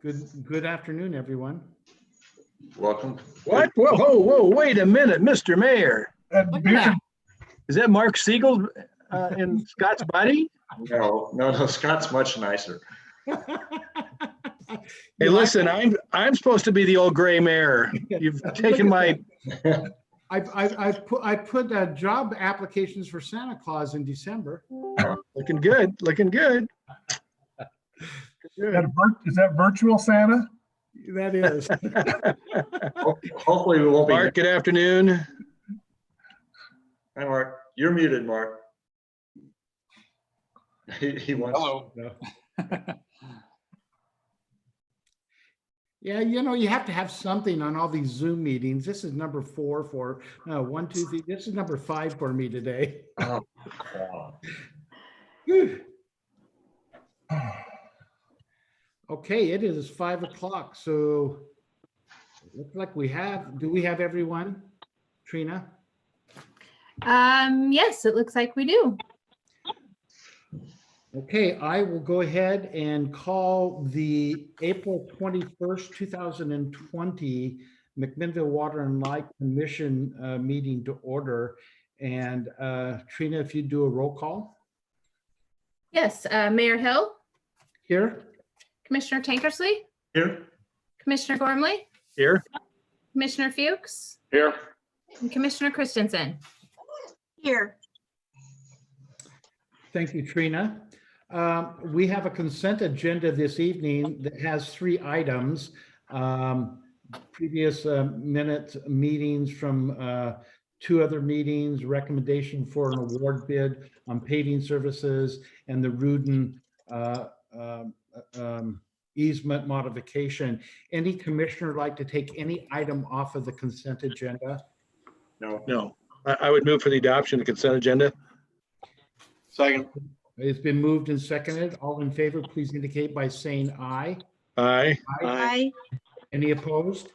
Good afternoon, everyone. Welcome. What? Whoa, wait a minute, Mr. Mayor. Look at that. Is that Mark Siegel and Scott's buddy? No, Scott's much nicer. Hey, listen, I'm supposed to be the old gray mayor. You've taken my. I put job applications for Santa Claus in December. Looking good, looking good. Is that virtual Santa? That is. Hopefully we won't be. Mark, good afternoon. Hi, Mark. You're muted, Mark. He wants. Hello. Yeah, you have to have something on all these Zoom meetings. This is number 4 for 1, 2, 3. This is number 5 for me today. Oh, wow. Okay, it is 5 o'clock. So it looks like do we have everyone? Trina? Yes, it looks like we do. Okay, I will go ahead and call the April 21st, 2020 McMinnville Water and Light Commission meeting to order. And Trina, if you do a roll call. Yes, Mayor Hill, Here. Commissioner Tankersley, Here. Commissioner Gormley, Here. Commissioner Fuchs, Here. and Commissioner Christensen. Here. Thank you, Trina. We have a consent agenda this evening that has 3 items. Previous minute meetings from 2 other meetings, recommendation for an award bid on paving services, and the Rudin easement modification. Any commissioner like to take any item off of the consent agenda? No, I would move for the adoption of the consent agenda. Second. It's been moved and seconded. All in favor, please indicate by saying aye. Aye. Aye. Any opposed?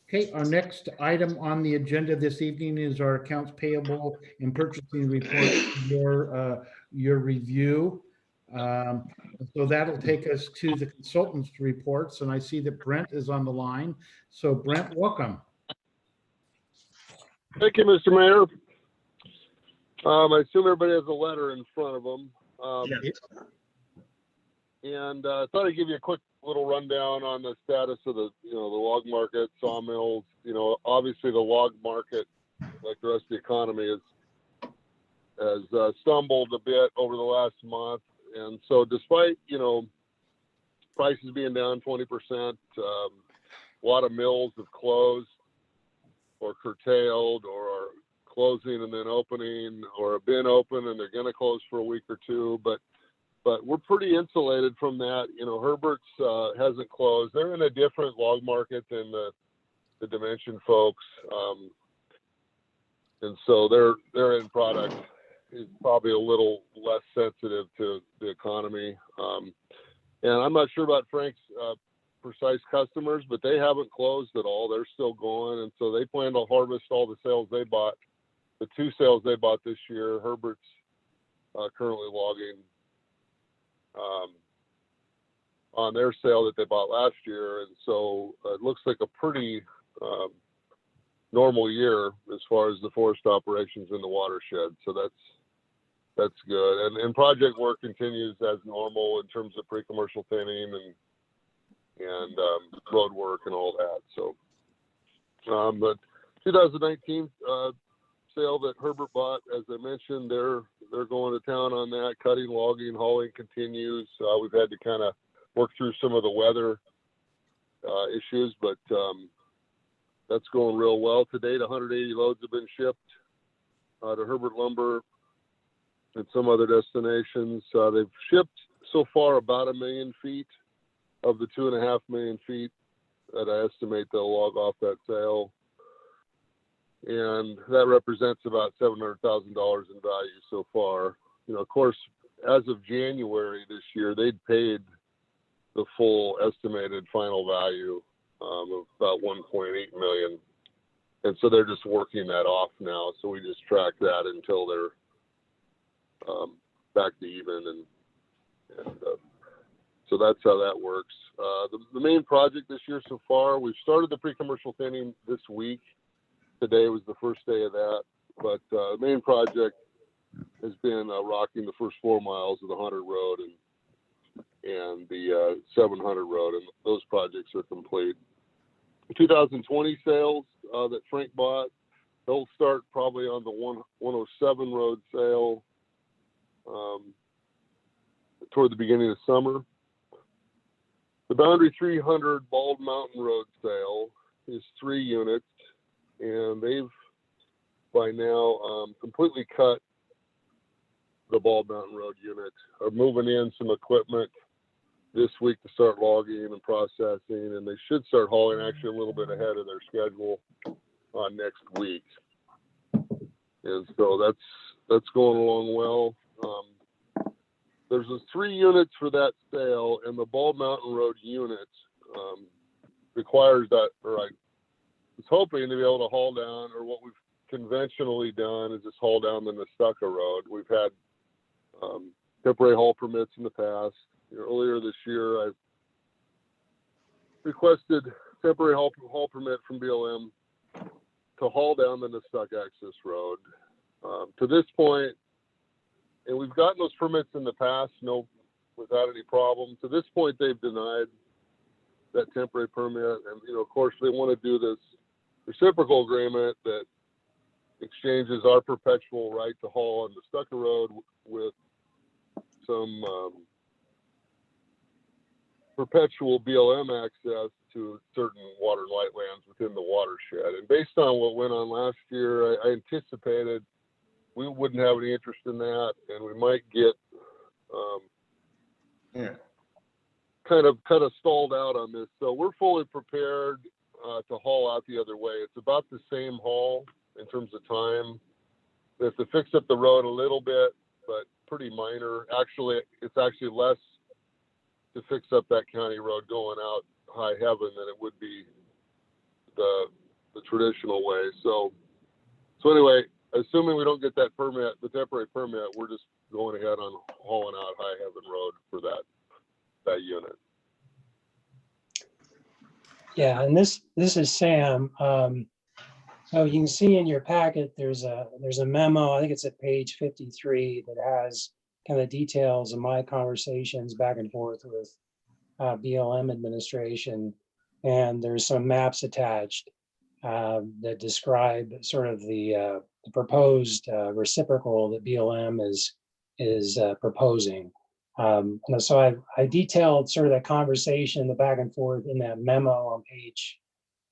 Okay, our next item on the agenda this evening is our accounts payable and purchasing report, your review. So that'll take us to the consultants' reports, and I see that Brent is on the line. So Brent, welcome. Thank you, Mr. Mayor. I assume everybody has a letter in front of them. Yes. And I thought I'd give you a quick little rundown on the status of the log market, sawmills. Obviously the log market, like the rest of the economy, has stumbled a bit over the last month. And so despite, prices being down 20%, a lot of mills have closed or curtailed or are closing and then opening, or have been open and they're going to close for a week or 2. But we're pretty insulated from that. Herbert's hasn't closed. They're in a different log market than the Dimension folks. And so their end product is probably a little less sensitive to the economy. And I'm not sure about Frank's precise customers, but they haven't closed at all. They're still going. And so they plan to harvest all the sales they bought, the 2 sales they bought this year. Herbert's currently logging on their sale that they bought last year. And so it looks like a pretty normal year as far as the forest operations in the watershed. So that's good. And project work continues as normal in terms of pre-commercial thinning and road work and all that. So but 2019 sale that Herbert bought, as I mentioned, they're going to town on that. Cutting, logging, hauling continues. We've had to kind of work through some of the weather issues, but that's going real well. To date, 180 loads have been shipped to Herbert Lumber and some other destinations. They've shipped so far about 1 million feet of the 2.5 million feet that I estimate they'll log off that sale. And that represents about $700,000 in value so far. Of course, as of January this year, they'd paid the full estimated final value of about 1.8 million. And so they're just working that off now. So we just track that until they're back to even. And So that's how that works. The main project this year so far, we've started the pre-commercial thinning this week. Today was the first day of that, but the main project has been rocking the first 4 miles of the 100 road and the 700 road, and those projects are complete. 2020 sales that Frank bought, they'll start probably on the 107 road sale toward the beginning of summer. The Boundary 300 Bald Mountain Road sale is 3 units, and they've by now completely cut the Bald Mountain Road unit, are moving in some equipment this week to start logging and processing, and they should start hauling actually a little bit ahead of their schedule next week. And so that's going along well. There's 3 units for that sale, and the Bald Mountain Road unit requires that, or I was hoping to be able to haul down, or what we've conventionally done is just haul down the Nestucca Road. We've had temporary haul permits in the past. Earlier this year, I requested temporary haul permit from BLM to haul down the Nestucca access road. To this point, and we've gotten those permits in the past, without any problem. To this point, they've denied that temporary permit, and of course, they want to do this reciprocal agreement that exchanges our perpetual right to haul on the Nestucca Road with some perpetual BLM access to certain water and light lands within the watershed. And based on what went on last year, I anticipated we wouldn't have any interest in that, and we might get kind of stalled out on this. So we're fully prepared to haul out the other way. It's about the same haul in terms of time. They have to fix up the road a little bit, but pretty minor. Actually, it's actually less to fix up that county road going out High Heaven than it would be the traditional way. So anyway, assuming we don't get that permit, the temporary permit, we're just going ahead on hauling out High Heaven Road for that unit. Yeah, and this is Sam. So you can see in your packet, there's a memo, I think it's at page 53, that has kind of details of my conversations back and forth with BLM administration. And there's some maps attached that describe sort of the proposed reciprocal that BLM is proposing. So I detailed sort of that conversation, the back and forth in that memo on page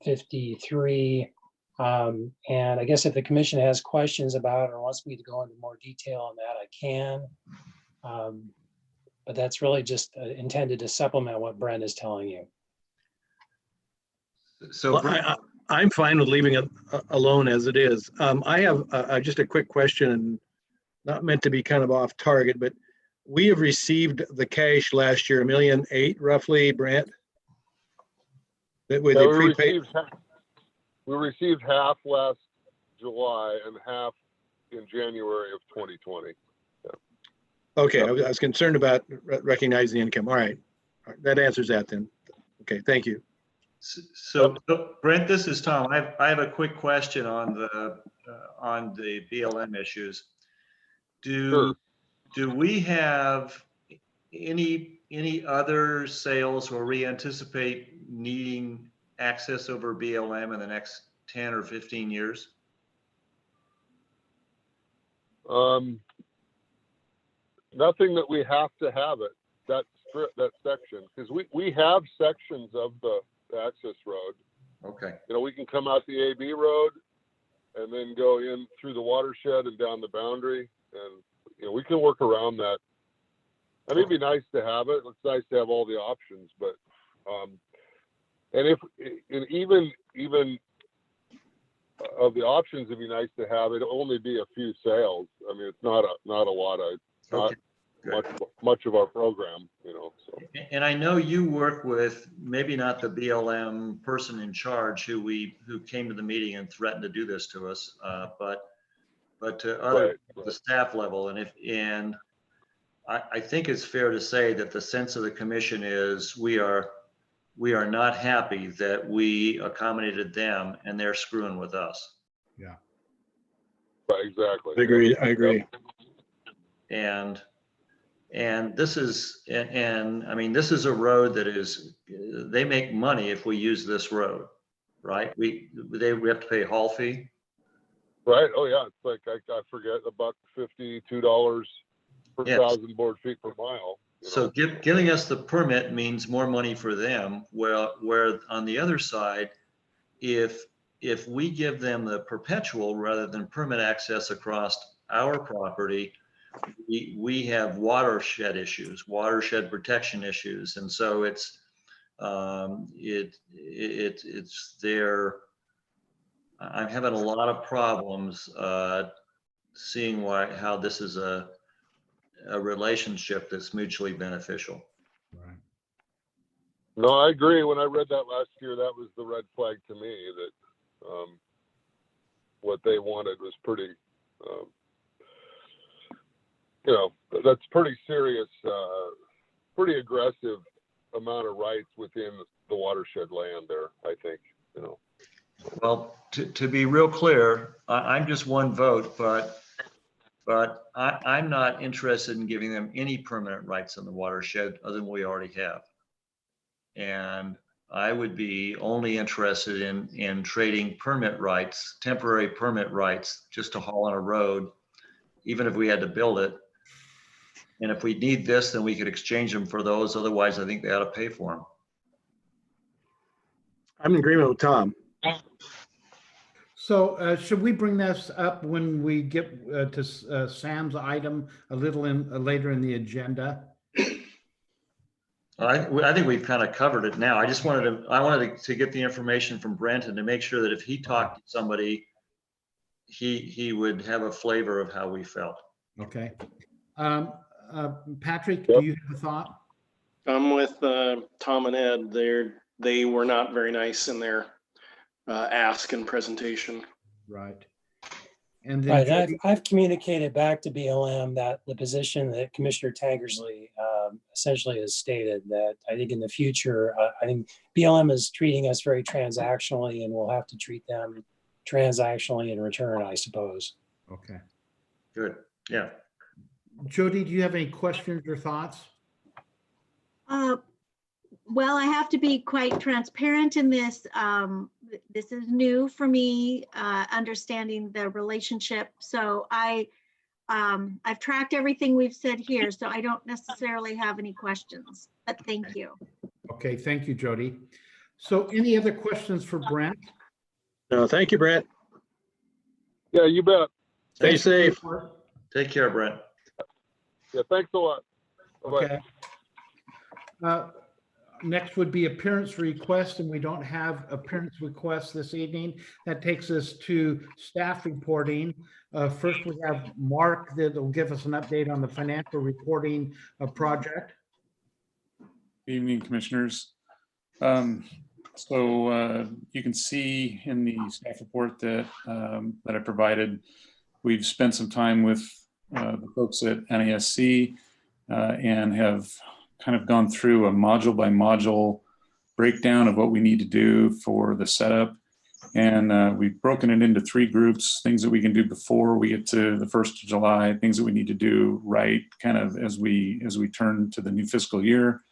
53. And I guess if the commission has questions about it or wants me to go into more detail on that, I can. But that's really just intended to supplement what Brent is telling you. So Well, I'm fine with leaving it alone as it is. I have just a quick question, and not meant to be kind of off target, but we have received the cash last year, $1.8 million roughly, Brent. That with Yeah, the prepaid. we received half last July and half in January of 2020. Okay, I was concerned about recognizing the income. All right, that answers that then. Okay, thank you. So Brent, this is Tom. I have a quick question on the BLM issues. Sure. Do we have any other sales where we anticipate needing access over BLM in the next 10 or 15 years? Nothing that we have to have it, that section, because we have sections of the access road. Okay. We can come out the AB road and then go in through the watershed and down the boundary, and we can work around that. I mean, it'd be nice to have it. It's nice to have all the options, but even of the options, it'd be nice to have it only be a few sales. I mean, it's not a lot of, not much of our program, So. And I know you work with maybe not the BLM person in charge who came to the meeting and threatened to do this to us, but to other Right. the staff level, and I think it's fair to say that the sense of the commission is we are not happy that we accommodated them and they're screwing with us. Right, exactly. I agree. And this is, and I mean, this is a road that is, they make money if we use this road, right? We have to pay a haul fee. Right, oh yeah, it's like, I forget, about $52 per Yes. 1,000 board feet per mile. You So know? giving us the permit means more money for them, where on the other side, if we give them the perpetual rather than permit access across our property, we have watershed issues, watershed protection issues. And so it's there. I'm having a lot of problems seeing how this is a relationship that's mutually beneficial. Right. No, I agree. When I read that last year, that was the red flag to me, that what they wanted was pretty, you know, that's pretty serious, pretty aggressive amount of rights within the watershed land there, I think, you know. Well, to be real clear, I'm just one vote, but I'm not interested in giving them any permanent rights in the watershed other than we already have. And I would be only interested in trading permit rights, temporary permit rights, just to haul on a road, even if we had to build it. And if we need this, then we could exchange them for those. Otherwise, I think they ought to pay for them. I'm in agreement with Tom. So should we bring this up when we get to Sam's item a little later in the agenda? I think we've kind of covered it now. I wanted to get the information from Brenton to make sure that if he talked to somebody, he would have a flavor of how we felt. Okay. Patrick, do you have a thought? I'm with Tom and Ed. They were not very nice in their ask and presentation. Right. And then Right, Jody- I've communicated back to BLM that the position that Commissioner Tankersley essentially has stated, that I think in the future, I think BLM is treating us very transactionally, and we'll have to treat them transactionally in return, I suppose. Okay. Good. Yeah. Jody, do you have any questions or thoughts? Well, I have to be quite transparent in this. This is new for me, understanding the relationship. So I've tracked everything we've said here, so I don't necessarily have any questions, but thank you. Okay, thank you, Jody. So any other questions for Brent? No, thank you, Brent. Yeah, you bet. Stay safe. Take care, Brent. Yeah, thanks a lot. Bye-bye. Okay. Next would be appearance request, and we don't have appearance requests this evening. That takes us to staff reporting. First, we have Mark that will give us an update on the financial reporting project. Good evening, commissioners. You can see in the staff report that I provided, we've spent some time with the folks at NASC and have kind of gone through a module by module breakdown of what we need to do for the setup. And we've broken it into 3 groups: things that we can do before we get to the 1st of July, things that we need to do right kind of as we turn to the new fiscal year,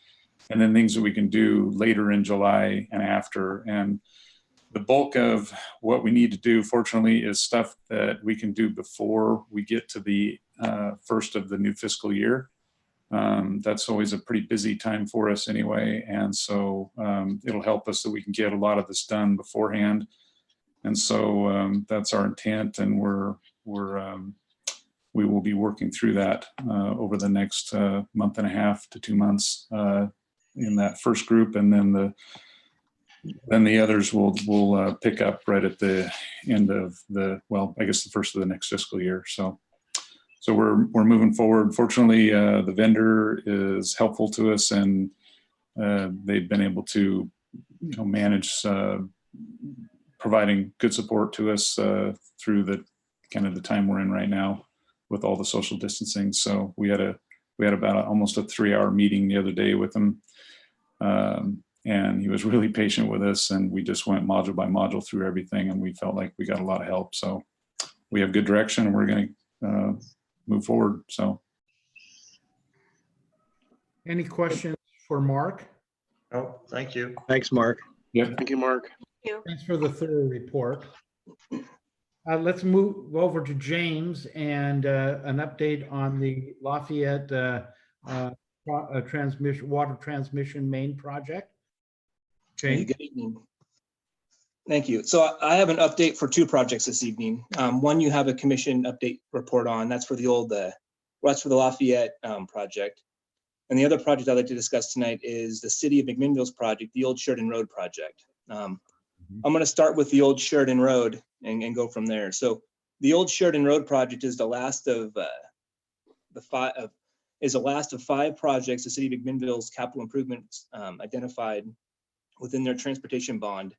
and then things that we can do later in July and after. And the bulk of what we need to do, fortunately, is stuff that we can do before we get to the 1st of the new fiscal year. That's always a pretty busy time for us anyway. And so it'll help us that we can get a lot of this done beforehand. And so that's our intent. And we will be working through that over the next month and a half to 2 months in that first group. And then the others will pick up right at the end of the 1st of the next fiscal year. So we're moving forward. Fortunately, the vendor is helpful to us, and they've been able to manage providing good support to us through the kind of the time we're in right now with all the social distancing. So we had a we had about almost a 3-hour meeting the other day with him. And he was really patient with us, and we just went module by module through everything, and we felt like we got a lot of help. So we have good direction, and we're going to move forward. So. Any questions for Mark? Oh, thank you. Thanks, Mark. Yep. Thank you, Mark. Thanks for the thorough report. Let's move over to James and an update on the Lafayette water transmission main project. Hey, James? good evening. Thank you. So I have an update for 2 projects this evening. One you have a commission update report on. That's for the old, that's for the Lafayette project. And the other project I'd like to discuss tonight is the City of McMinnville's project, the old Sheridan Road project. I'm going to start with the old Sheridan Road and go from there. So the old Sheridan Road project is the last of the 5 projects the City of McMinnville's capital improvements identified within their transportation bond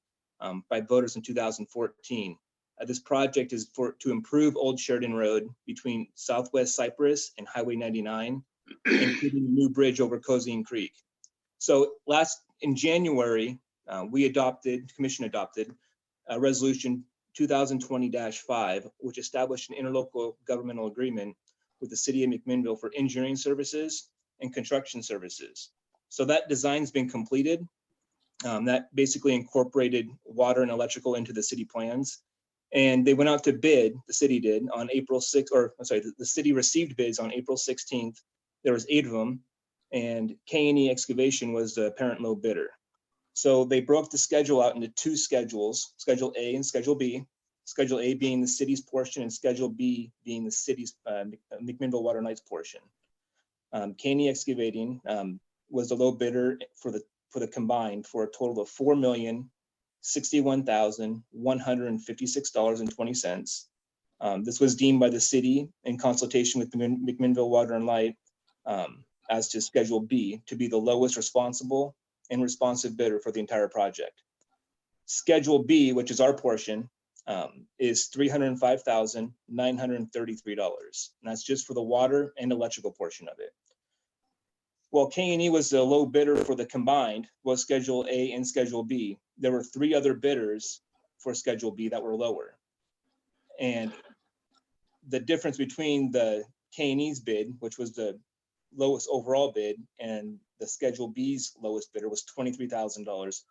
by voters in 2014. This project is to improve Old Sheridan Road between Southwest Cypress and Highway 99, including a new bridge over Cozine Creek. So in January, the commission adopted resolution 2020-5, which established an interlocal governmental agreement with the City of McMinnville for engineering services and construction services. So that design's been completed. That basically incorporated water and electrical into the city plans. And they went out to bid, the city did, on April 6th, or I'm sorry, the city received bids on April 16th. There was 8 of them, and K&E Excavation was the apparent low bidder. So they broke the schedule out into 2 schedules, Schedule A and Schedule B. Schedule A being the city's portion and Schedule B being the city's McMinnville Water and Lights portion. K&E Excavating was the low bidder for the combined for a total of $4,061,156.20. This was deemed by the city in consultation with McMinnville Water and Light as to Schedule B to be the lowest responsible and responsive bidder for the entire project. Schedule B, which is our portion, is $305,933. And that's just for the water and electrical portion of it. While K&E was the low bidder for the combined, was Schedule A and Schedule B, there were 3 other bidders for Schedule B that were lower. And the difference between the K&E's bid, which was the lowest overall bid, and the Schedule B's lowest bidder was $23,000.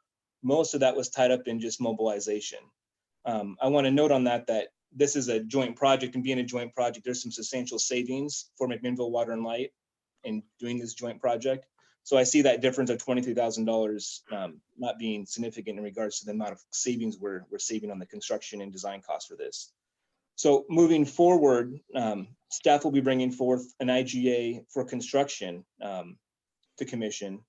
Most of that was tied up in just mobilization. I want to note on that this is a joint project, and being a joint project, there's some substantial savings for McMinnville Water and Light in doing this joint project. So I see that difference of $23,000 not being significant in regards to the amount of savings we're saving on the construction and design costs for this. So moving forward, staff will be bringing forth an IGA for construction to commission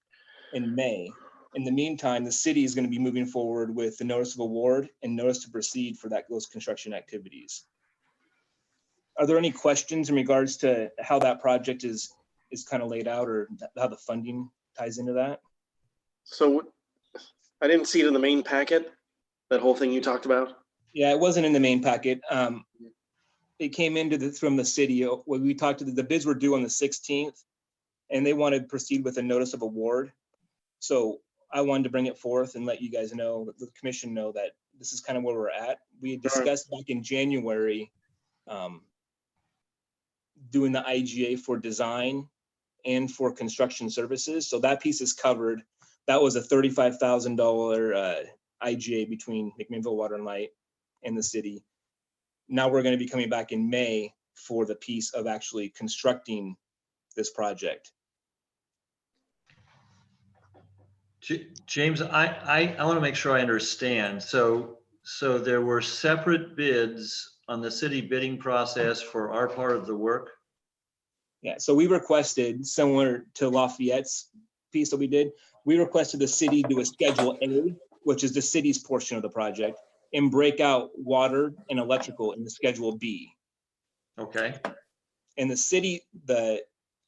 in May. In the meantime, the city is going to be moving forward with the notice of award and notice to proceed for those construction activities. Are there any questions in regards to how that project is kind of laid out, or how the funding ties into that? So I didn't see it in the main packet, that whole thing you talked about. Yeah, it wasn't in the main packet. It came from the city. When we talked to the bids were due on the 16th, and they wanted to proceed with a notice of award. So I wanted to bring it forth and let you guys know, the commission know, that this is kind of where we're at. We had discussed back in January doing the IGA for design and for construction services. So that piece is covered. That was a $35,000 IGA between McMinnville Water and Light and the city. Now we're going to be coming back in May for the piece of actually constructing this project. James, I want to make sure I understand. So there were separate bids on the city bidding process for our part of the work? Yeah, so we requested, similar to Lafayette's piece that we did, we requested the city do a Schedule A, which is the city's portion of the project, and break out water and electrical in the Schedule B. Okay. And the city, the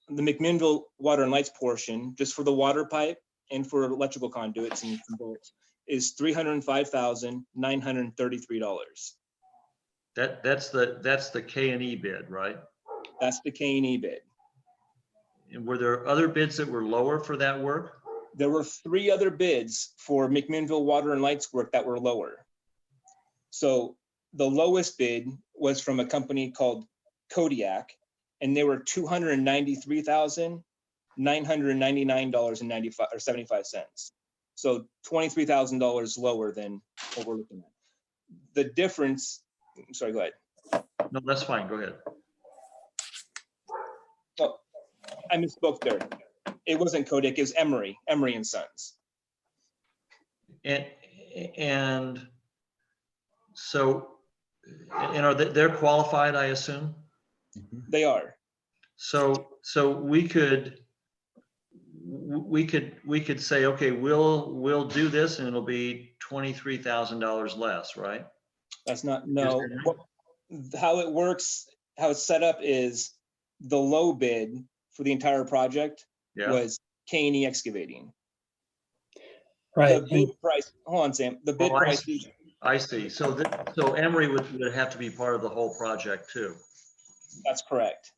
McMinnville Water and Lights portion, just for the water pipe and for electrical conduits and bolts, is $305,933. That's the K&E bid, right? That's the K&E bid. were there other bids that were lower for that work? There were 3 other bids for McMinnville Water and Lights work that were lower. So the lowest bid was from a company called Kodiak, and they were $293,999.75. So $23,000 lower than what we're looking at. The difference, sorry, go ahead. No, that's fine. Go ahead. Oh, I misspoke there. It wasn't Kodak, it was Emery and Sons. And so, and are they're qualified, I assume? They are. So we could say, okay, we'll do this and it'll be $23,000 less, right? That's not, no. How it works, how it's set up is the low bid for the entire project Yeah. was K&E Excavating. Right. The bid price, hold on, Sam, the bid Oh, price, I see. So Emery would have to be part of the whole project too. that's correct.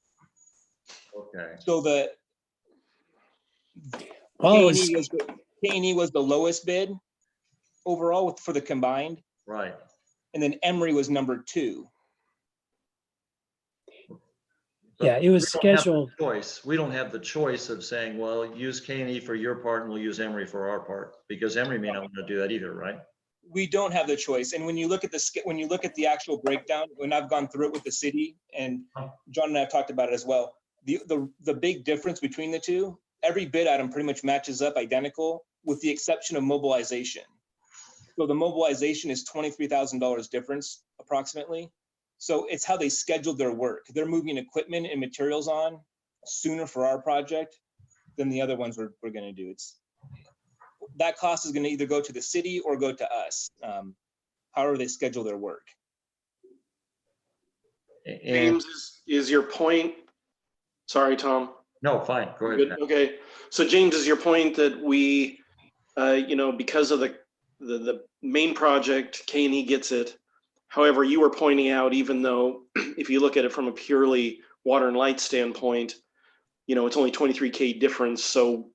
Okay. So the Well, K&E was the lowest bid overall for the combined, Right. and then Emery was number 2. yeah, it was We don't have the scheduled. choice. We don't have the choice of saying, well, use K&E for your part and we'll use Emery for our part, because Emery may not want to do that either, right? We don't have the choice. And when you look at the actual breakdown, when I've gone through it with the city, and John and I have talked about it as well, the big difference between the two, every bid item pretty much matches up identical with the exception of mobilization. So the mobilization is $23,000 difference approximately. So it's how they scheduled their work. They're moving equipment and materials on sooner for our project than the other ones we're going to do. That cost is going to either go to the city or go to us, however they schedule their work. And James, is your point, sorry, Tom. no, fine. Go ahead. Good. Pat. Okay, so James, is your point that we, because of the main project, K&E gets it. However, you were pointing out, even though if you look at it from a purely water and light standpoint, it's only 23K difference. So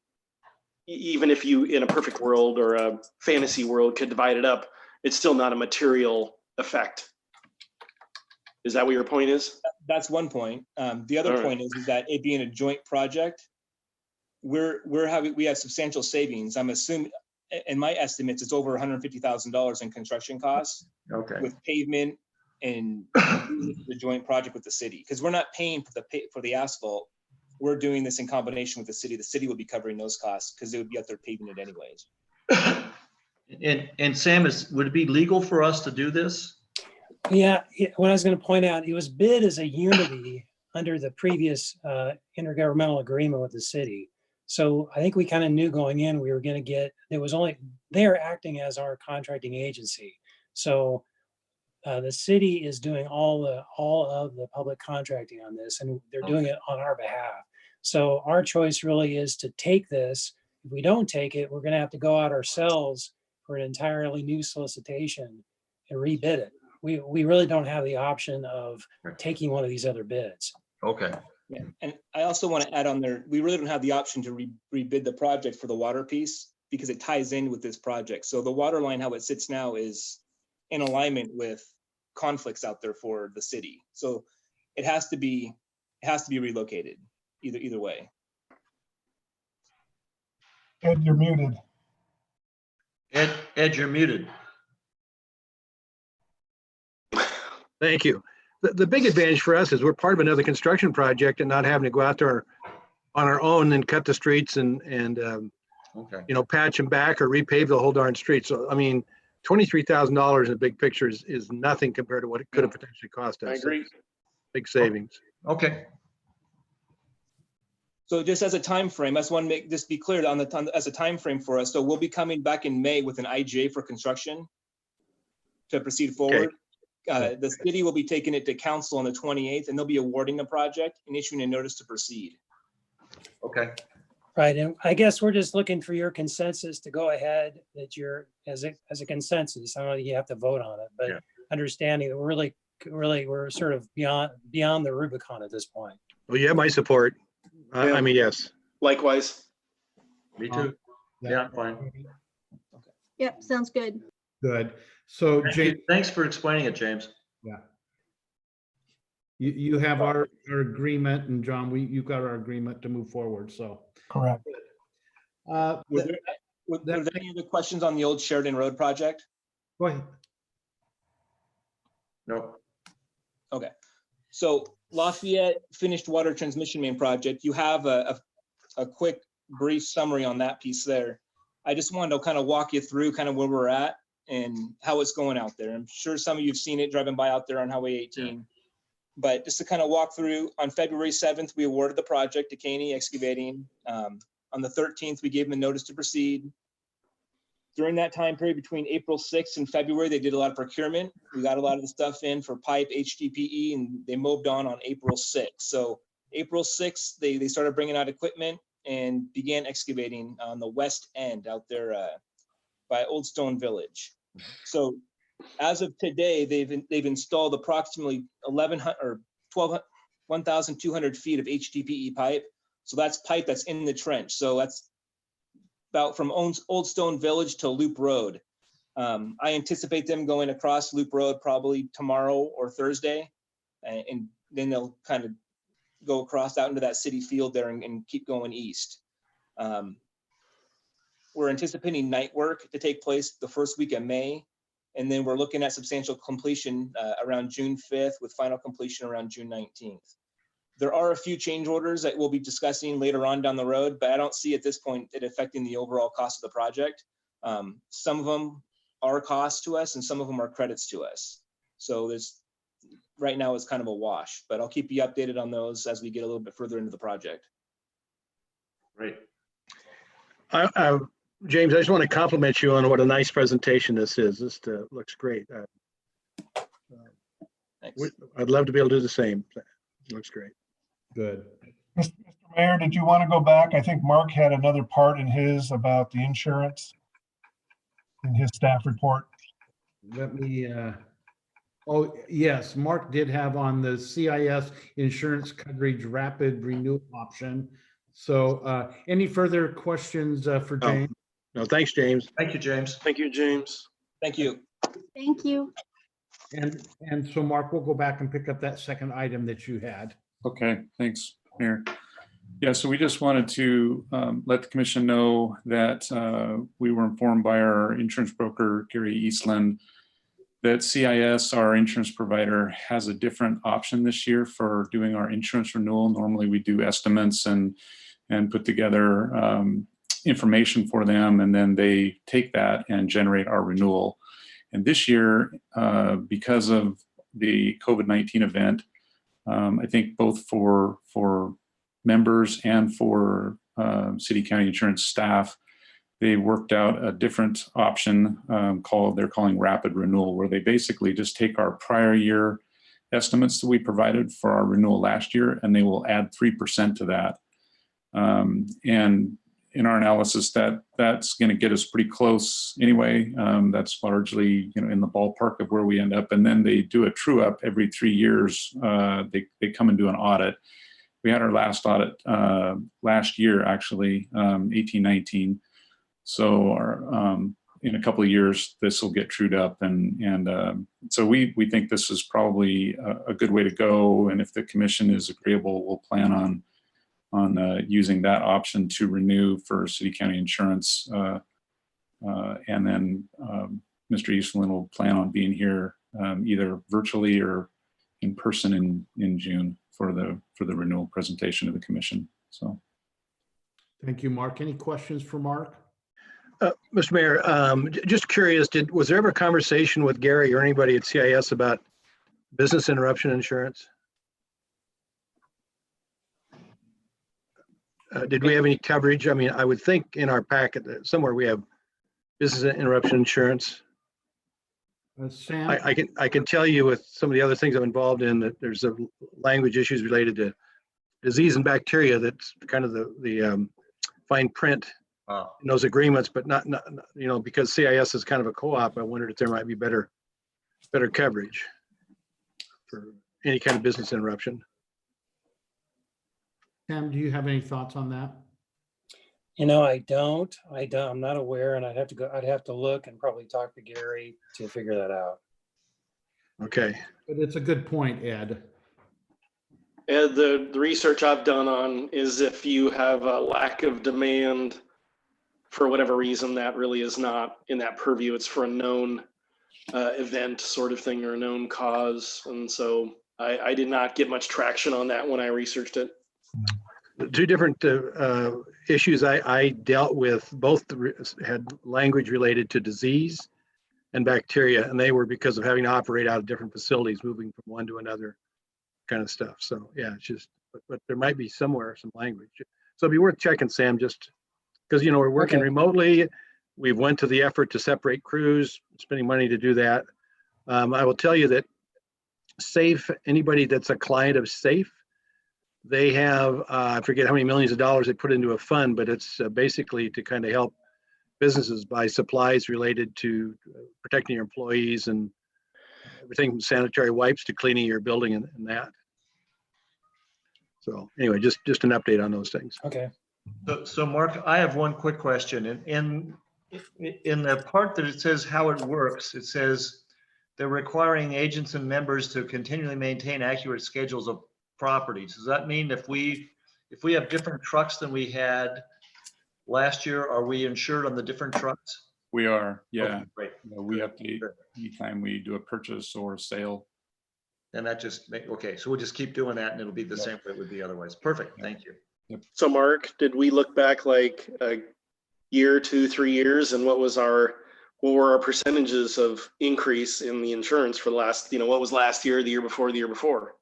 even if you, in a perfect world or a fantasy world, could divide it up, it's still not a material effect. Is that what your point is? That's one point. The other point is that it being a joint project, we have substantial savings. I'm assuming, in my estimates, it's over $150,000 in construction costs. Okay. With pavement and the joint project with the city, because we're not paying for the asphalt. We're doing this in combination with the city. The city will be covering those costs because they would be out there paving it anyways. And Sam, would it be legal for us to do this? Yeah, what I was going to point out, it was bid as a unity under the previous intergovernmental agreement with the city. So I think we kind of knew going in we were going to get, they're acting as our contracting agency. So the city is doing all of the public contracting on this, and they're doing it on our behalf. So our choice really is to take this. If we don't take it, we're going to have to go out ourselves for an entirely new solicitation and rebid it. We really don't have the option of taking one of these other bids. Okay. Yeah. And I also want to add on there, we really don't have the option to rebid the project for the water piece because it ties in with this project. So the water line, how it sits now, is in alignment with conflicts out there for the city. So it has to be relocated either way. Ed, you're muted. Ed, you're muted. Thank you. The big advantage for us is we're part of another construction project and not having to go out there on our own and cut the streets and Okay. patch them back or repave the whole darn street. So, I mean, $23,000 in the big picture is nothing compared to what it could have potentially cost us. I agree. Big savings. Okay. So just as a time frame, I just want to just be clear as a time frame for us. So we'll be coming back in May with an IGA for construction to proceed forward. The city will be taking it to council on the 28th, and they'll be awarding the project and issuing a notice to proceed. Okay. Right, and I guess we're just looking for your consensus to go ahead, that you're, as a consensus, I don't know that you have to vote on it, but understanding that we're sort of beyond the Rubicon at this point. Well, you have my support. I mean, yes. Likewise. Me too. Yeah, I'm fine. Yep, sounds good. Good. So Thank James, you. Thanks for explaining it, James. yeah. You have our agreement, and John, you got our agreement to move forward, so. Correct. Uh, Were there any other questions on the old Sheridan Road project? Go ahead. No. Okay, so Lafayette finished water transmission main project. You have a quick brief summary on that piece there. I just wanted to kind of walk you through kind of where we're at and how it's going out there. I'm sure some of you've seen it driving by out there on Highway 18. But just to kind of walk through, on February 7th, we awarded the project to Caney Excavating. On the 13th, we gave them a notice to proceed. During that time period between April 6th and February, they did a lot of procurement. We got a lot of the stuff in for pipe, HDPE, and they moved on April 6th. So April 6th, they started bringing out equipment and began excavating on the west end out there by Old Stone Village. So as of today, they've installed approximately 1,200 feet of HDPE pipe. So that's pipe that's in the trench. So that's about from Old Stone Village to Loop Road. I anticipate them going across Loop Road probably tomorrow or Thursday. And then they'll kind of go across out into that city field there and keep going east. We're anticipating night work to take place the first week of May. And then we're looking at substantial completion around June 5th with final completion around June 19th. There are a few change orders that we'll be discussing later on down the road, but I don't see at this point it affecting the overall cost of the project. Some of them are costs to us and some of them are credits to us. So right now it's kind of a wash, but I'll keep you updated on those as we get a little bit further into the project. Great. James, I just want to compliment you on what a nice presentation this is. This looks great. Thanks. I'd love to be able to do the same. It looks great. Good. Mr. Mayor, did you want to go back? I think Mark had another part in his about the insurance in his staff report. Let me, oh, yes, Mark did have on the CIS insurance coverage rapid renewal option. So any further questions for James? No, thanks, James. Thank you, James. Thank you, James. Thank you. Thank you. And so Mark, we'll go back and pick up that second item that you had. Okay, thanks, Mayor. Yeah, so we just wanted to let the commission know that we were informed by our insurance broker, Gary Eastland, that CIS, our insurance provider, has a different option this year for doing our insurance renewal. Normally we do estimates and put together information for them, and then they take that and generate our renewal. And this year, because of the COVID-19 event, I think both for members and for city county insurance staff, they worked out a different option they're calling rapid renewal, where they basically just take our prior year estimates that we provided for our renewal last year, and they will add 3% to that. And in our analysis, that's going to get us pretty close anyway. That's largely, in the ballpark of where we end up. And then they do a true up every 3 years. They come and do an audit. We had our last audit last year, actually, 18-19. So in a couple of years, this will get trued up. And so we think this is probably a good way to go. And if the commission is agreeable, we'll plan on using that option to renew for city county insurance. And then Mr. Eastland will plan on being here either virtually or in person in June for the renewal presentation to the commission. So. Thank you, Mark. Any questions for Mark? Mr. Mayor, just curious, was there ever a conversation with Gary or anybody at CIS about business interruption insurance? Did we have any coverage? I mean, I would think in our packet that somewhere we have business interruption insurance. Sam? I can tell you with some of the other things I'm involved in that there's a language issues related to disease and bacteria. That's kind of the fine print in those agreements, but not because CIS is kind of a co-op. I wondered if there might be better coverage for any kind of business interruption. Sam, do you have any thoughts on that? You know, I don't, I'm not aware, and I'd have to look and probably talk to Gary to figure that out. Okay. But it's a good point, Ed. And the research I've done on is if you have a lack of demand for whatever reason, that really is not in that purview. It's for a known event sort of thing or a known cause. And so I did not get much traction on that when I researched it. The two different issues I dealt with, both had language related to disease and bacteria, and they were because of having to operate out of different facilities, moving from one to another kind of stuff. So yeah, it's just, but there might be somewhere some language. So it'd be worth checking, Sam, just because, you know, we're working Okay. remotely. We've went to the effort to separate crews, spending money to do that. I will tell you that SAFE, anybody that's a client of SAFE, they have, I forget how many millions of dollars they put into a fund, but it's basically to kind of help businesses buy supplies related to protecting your employees and everything from sanitary wipes to cleaning your building and that. So anyway, just an update on those things. Okay. So Mark, I have one quick question. In the part that it says how it works, it says they're requiring agents and members to continually maintain accurate schedules of properties. Does that mean if we have different trucks than we had last year, are we insured on the different trucks? We are, yeah. Okay, great. You know, we update Good. anytime we do a purchase or a sale. And that just okay. So we'll just keep doing that and it'll be the Yeah. same way it would be otherwise. Perfect. Thank you. So Mark, did we look back like a year, 2, 3 years, and what were our percentages of increase in the insurance for the last, what was last year, the year before, the year before?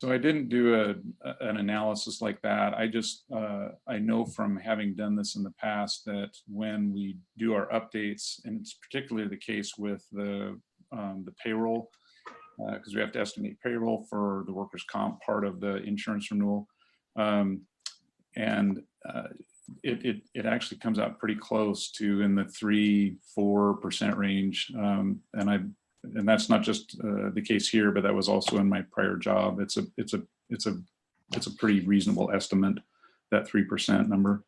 So I didn't do an analysis like that. I just, I know from having done this in the past that when we do our updates, and it's particularly the case with the payroll, because we have to estimate payroll for the workers' comp part of the insurance renewal. It actually comes out pretty close to in the 3-4% range. And that's not just the case here, but that was also in my prior job. It's a pretty reasonable estimate, that 3% number.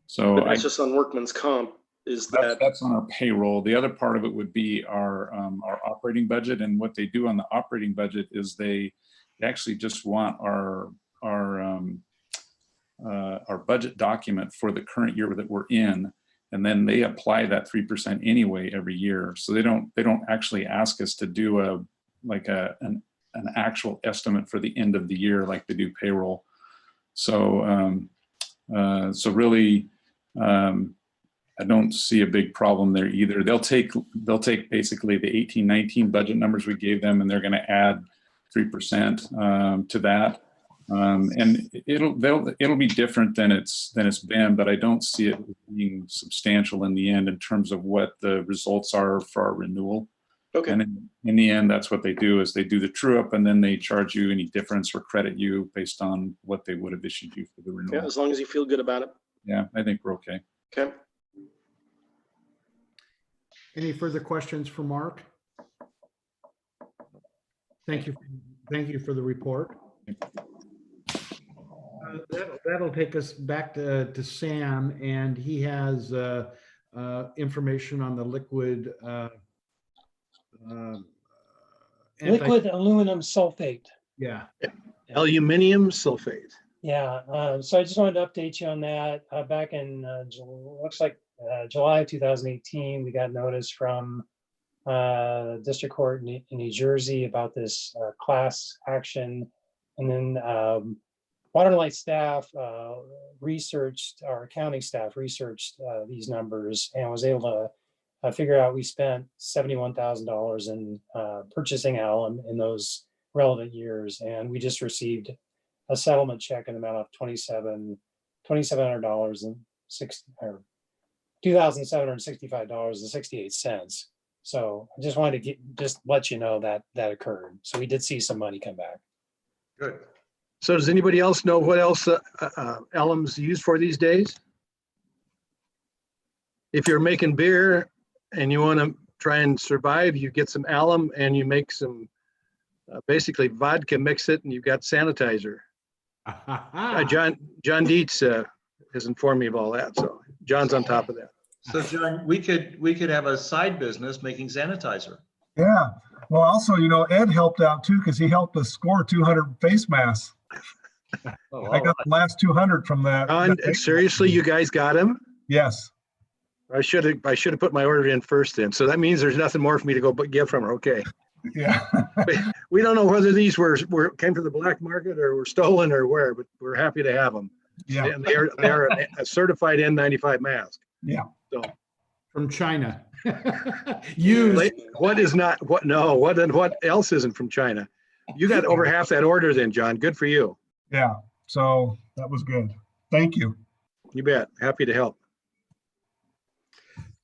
So But that's just on workman's comp. that's on our payroll. The other part of it would be our operating budget. And what they do on the operating budget is they actually just want our budget document for the current year that we're in, and then they apply that 3% anyway every year. So they don't actually ask us to do an actual estimate for the end of the year like they do payroll. So really, I don't see a big problem there either. They'll take basically the 18-19 budget numbers we gave them, and they're going to add 3% to that. And it'll be different than it's been, but I don't see it being substantial in the end in terms of what the results are for our renewal. Okay. And in the end, that's what they do is they do the true up, and then they charge you any difference or credit you based on what they would have issued you for the renewal. Yeah, as long as you feel good about it. Yeah, I think we're okay. Okay. Any further questions for Mark? Thank you. Thank you for the report. That'll take us back to Sam, and he has information on the liquid Liquid aluminum sulfate. Yeah. Aluminium sulfate. Yeah, so I just wanted to update you on that. Back in, looks like July of 2018, we got notice from District Court in New Jersey about this class action. And then Water and Light staff researched, our accounting staff researched these numbers and was able to figure out we spent $71,000 in purchasing alum in those relevant years. And we just received a settlement check in the amount of $2,700 and $2,765.68. So I just wanted to just let you know that occurred. So we did see some money come back. Good. So does anybody else know what else alum's used for these days? If you're making beer and you want to try and survive, you get some alum and you make some basically vodka, mix it, and you've got sanitizer. John Dietz has informed me of all that, so John's on top of that. So John, we could have a side business making sanitizer. Yeah. Well, also, Ed helped out too, because he helped us score 200 face masks. Oh, I got the last 200 from that. John, seriously, you guys got him? Yes. I should have put my order in first then. So that means there's nothing more for me to go get from her. Okay. Yeah. We don't know whether these came from the black market or were stolen or where, but we're happy to have them. Yeah. And they are a certified N95 mask. Yeah. So From China. Used. what else isn't from China? You got over half that order then, John. Good for you. Yeah. So that was good. Thank you. You bet. Happy to help.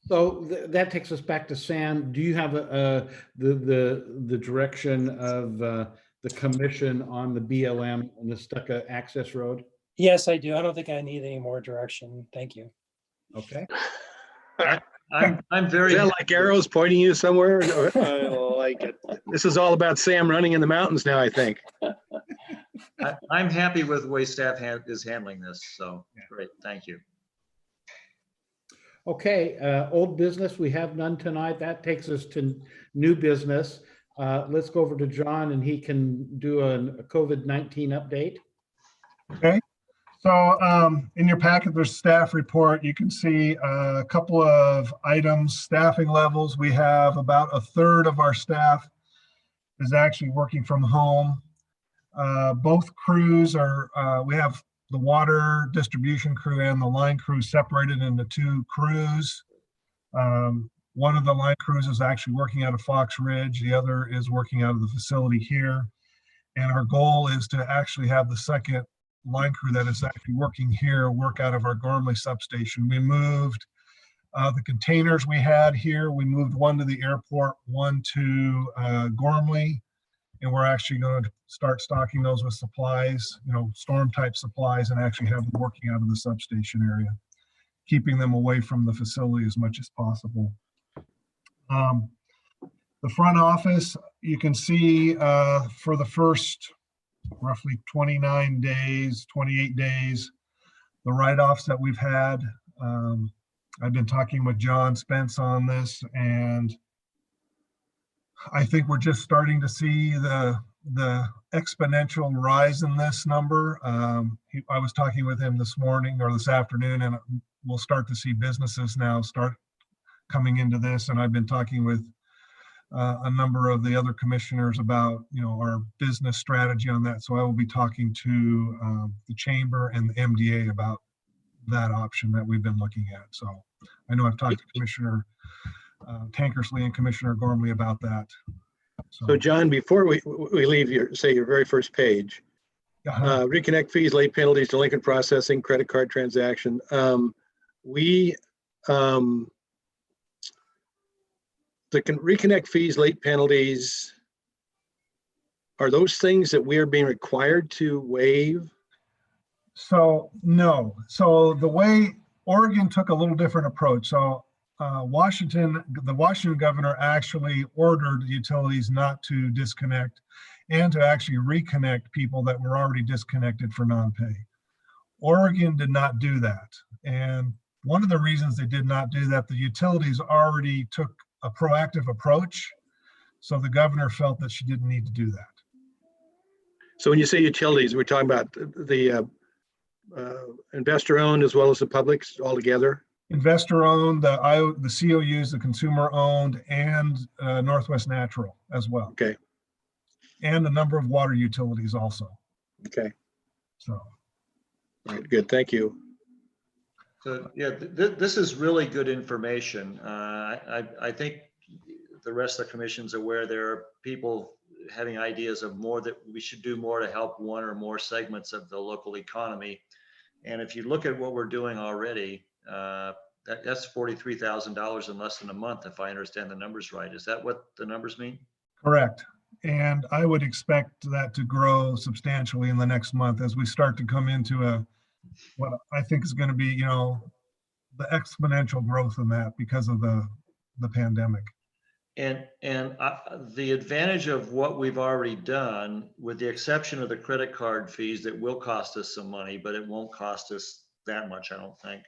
So that takes us back to Sam. Do you have the direction of the commission on the BLM and the Stucca Access Road? Yes, I do. I don't think I need any more direction. Thank you. Okay. I'm very. Is that like arrows pointing you somewhere? I like it. This is all about Sam running in the mountains now, I think. I'm happy with the way staff is handling this. So great. Thank you. Okay, old business, we have none tonight. That takes us to new business. Let's go over to John and he can do a COVID-19 update. Okay. So in your packet, there's staff report. You can see a couple of items, staffing levels. We have about a third of our staff is actually working from home. Both crews are, we have the water distribution crew and the line crew separated into two crews. One of the line crews is actually working out of Fox Ridge. The other is working out of the facility here. And our goal is to actually have the second line crew that is actually working here work out of our Gormley substation. We moved the containers we had here. We moved one to the airport, one to Gormley. And we're actually going to start stocking those with supplies, storm type supplies, and actually have them working out of the substation area, keeping them away from the facility as much as possible. The front office, you can see for the first roughly 29 days, 28 days, the write-offs that we've had. I've been talking with John Spence on this, and I think we're just starting to see the exponential rise in this number. I was talking with him this morning or this afternoon, and we'll start to see businesses now start coming into this. And I've been talking with a number of the other commissioners about, our business strategy on that. So I will be talking to the chamber and the MDA about that option that we've been looking at. So I know I've talked to Commissioner Tankersley and Commissioner Gormley about that. So John, before we leave your very first page, reconnect fees, late penalties, delinquent processing, credit card transaction. The reconnect fees, late penalties, are those things that we are being required to waive? So no. So the way Oregon took a little different approach. So the Washington governor actually ordered utilities not to disconnect and to actually reconnect people that were already disconnected for non-pay. Oregon did not do that. And one of the reasons they did not do that, the utilities already took a proactive approach. So the governor felt that she didn't need to do that. So when you say utilities, we're talking about the investor owned as well as the publics all together? Investor owned, the COUs, the consumer owned, and Northwest Natural as well. Okay. And a number of water utilities also. Okay. So. All right, good. Thank you. So yeah, this is really good information. I think the rest of the commission's aware there are people having ideas of more that we should do more to help one or more segments of the local economy. And if you look at what we're doing already, that's $43,000 in less than a month, if I understand the numbers right. Is that what the numbers mean? Correct. And I would expect that to grow substantially in the next month as we start to come into what I think is going to be, the exponential growth in that because of the pandemic. The advantage of what we've already done, with the exception of the credit card fees that will cost us some money, but it won't cost us that much, I don't think.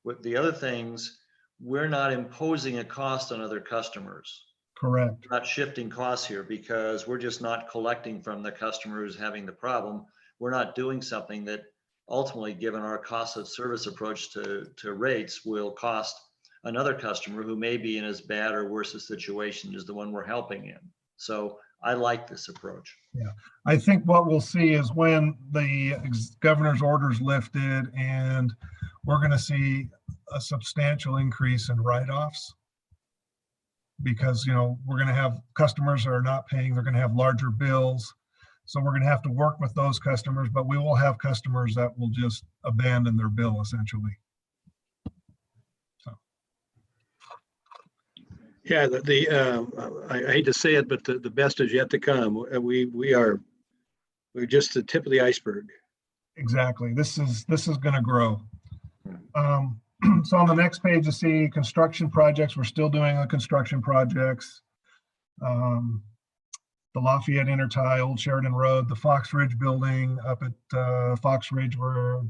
With the other things, we're not imposing a cost on other customers. Correct. We're not shifting costs here because we're just not collecting from the customer who's having the problem. We're not doing something that ultimately, given our cost of service approach to rates, will cost another customer who may be in as bad or worse a situation as the one we're helping in. So I like this approach. Yeah, I think what we'll see is when the governor's orders lifted, and we're going to see a substantial increase in write-offs, because, you know, we're going to have customers that are not paying, they're going to have larger bills. So we're going to have to work with those customers, but we will have customers that will just abandon their bill essentially. So. Yeah, I hate to say it, but the best is yet to come. We're just the tip of the iceberg. Exactly. This is going to grow. So on the next page, you see construction projects. We're still doing the construction projects. The Lafayette Intertie, Old Sheridan Road, the Fox Ridge building up at Fox Ridge, where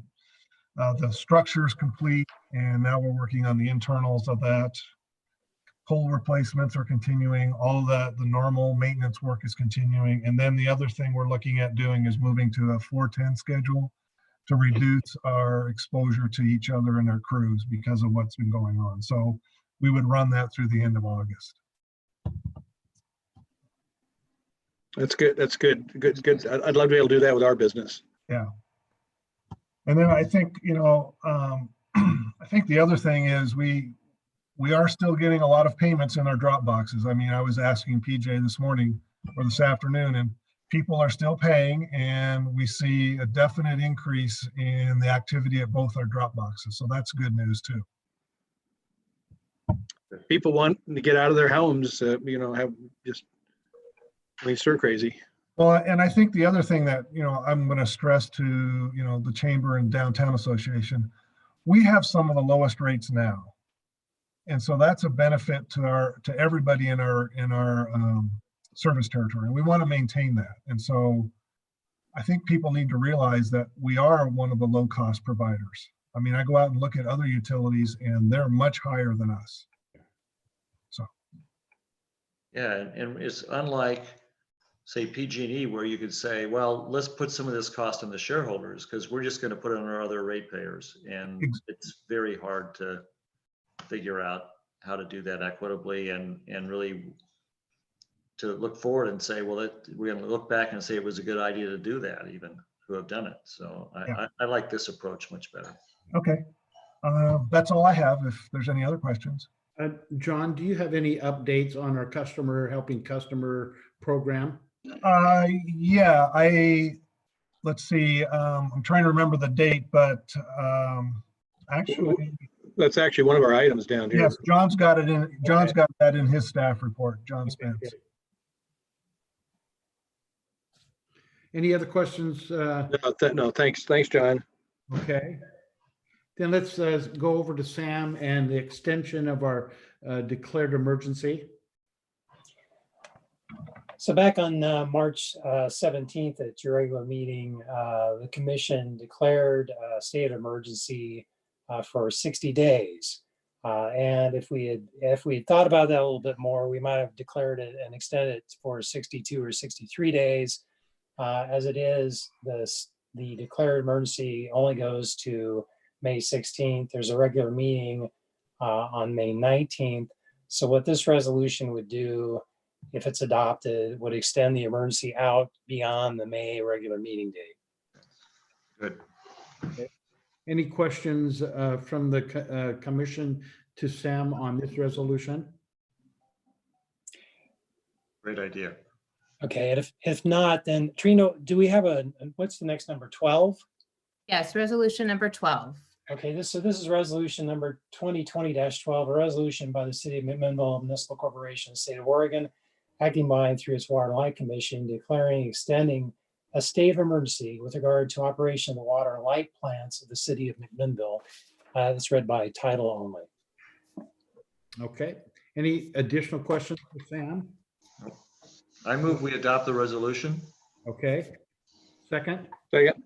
the structure is complete, and now we're working on the internals of that. Pole replacements are continuing. All of that, the normal maintenance work is continuing. And then the other thing we're looking at doing is moving to a 410 schedule to reduce our exposure to each other and our crews because of what's been going on. So we would run that through the end of August. That's good. That's good. Good. I'd love to be able to do that with our business. Yeah. And then I think, you know, I think the other thing is we are still getting a lot of payments in our drop boxes. I mean, I was asking PJ this morning or this afternoon, and people are still paying, and we see a definite increase in the activity at both our drop boxes. So that's good news too. People want to get out of their homes, you know, stir crazy. Well, and I think the other thing that, you know, I'm going to stress to, you know, the Chamber and Downtown Association, we have some of the lowest rates now. And so that's a benefit to everybody in our service territory. And we want to maintain that. And so I think people need to realize that we are one of the low cost providers. I mean, I go out and look at other utilities and they're much higher than us. So. Yeah, and it's unlike, say, PG&E, where you could say, well, let's put some of this cost on the shareholders because we're just going to put it on our other ratepayers. And it's very hard to figure out how to do that equitably and really to look forward and say, well, we're going to look back and say it was a good idea to do that, even who have done it. So I like this approach much better. Okay. That's all I have. If there's any other questions. John, do you have any updates on our helping customer program? Yeah, let's see. I'm trying to remember the date, but actually. That's actually one of our items down here. Yes, John's got it in. John's got that in his staff report. John Spence. Any other questions? No, thanks, John. Okay. Then let's go over to Sam and the extension of our declared emergency. So back on March 17th at your regular meeting, the commission declared a state of emergency for 60 days. And if we had thought about that a little bit more, we might have declared it and extended it for 62 or 63 days. As it is, the declared emergency only goes to May 16th. There's a regular meeting on May 19th. So what this resolution would do, if it's adopted, would extend the emergency out beyond the May regular meeting date. Good. Okay. Any questions from the commission to Sam on this resolution? Great idea. Okay, and if not, then Trino, do we have what's the next number, 12? Yes, resolution number 12. Okay, this is resolution number 2020-12, a resolution by the City of McMinnville Municipal Corporation, State of Oregon, acting by and through its Water and Light Commission, declaring, extending a state of emergency with regard to operation of the water and light plants of the City of McMinnville. That's read by title only. Okay. Any additional questions for Sam? I move we adopt the resolution. Okay. Second? Second.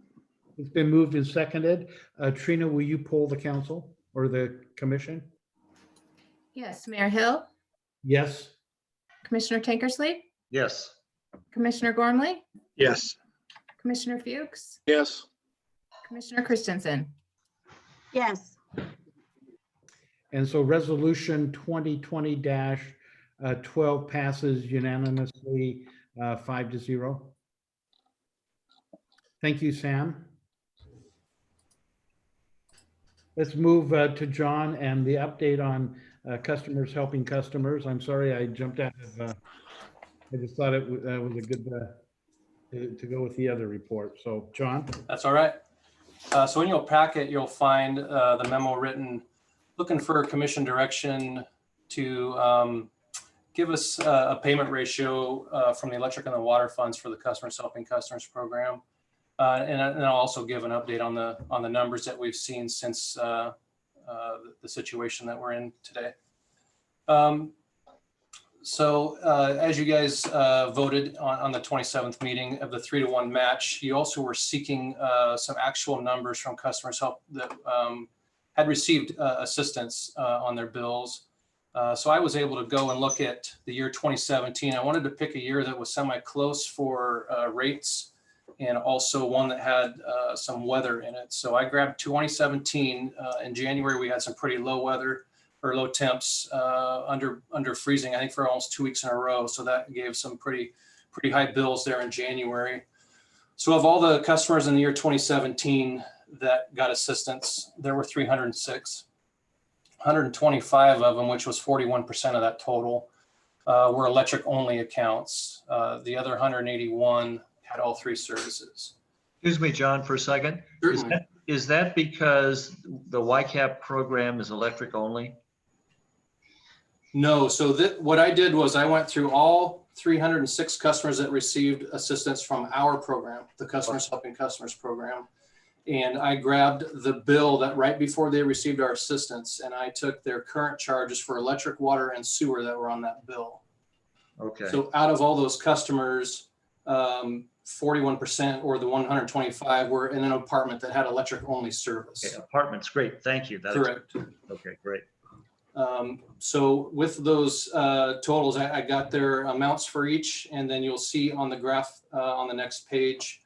It's been moved and seconded. Trina, will you poll the council or the commission? Yes, Mayor Hill, Yes. Commissioner Tankersley, Yes. Commissioner Gormley, Yes. Commissioner Fuchs, Yes. Commissioner Christensen. Yes, And so resolution 2020-12 passes unanimously, 5-0. Thank you, Sam. Let's move to John and the update on customers helping customers. I'm sorry I jumped out of, I just thought it was a good to go with the other report. So, John? That's all right. So in your packet, you'll find the memo written, looking for commission direction to give us a payment ratio from the electric and the water funds for the Customers Helping Customers program. And I'll also give an update on the numbers that we've seen since the situation that we're in today. So as you guys voted on the 27th meeting of the 3-to-1 match, you also were seeking some actual numbers from Customers Help that had received assistance on their bills. So I was able to go and look at the year 2017. I wanted to pick a year that was semi-close for rates and also one that had some weather in it. So I grabbed 2017. In January, we had some pretty low weather or low temps under freezing, I think for almost 2 weeks in a row. So that gave some pretty high bills there in January. So of all the customers in the year 2017 that got assistance, there were 306. 125 of them, which was 41% of that total, were electric only accounts. The other 181 had all three services. Excuse me, John, for a second. Certainly. Is that because the YCAP program is electric only? No, so what I did was I went through all 306 customers that received assistance from our program, the Customers Helping Customers program. And I grabbed the bill that right before they received our assistance, and I took their current charges for electric, water, and sewer that were on that bill. Okay. So out of all those customers, 41% or the 125 were in an apartment that had electric only service. Okay, apartments, great, thank you. That is- Correct. Okay, great. So with those totals, I got their amounts for each, and then you'll see on the graph on the next page.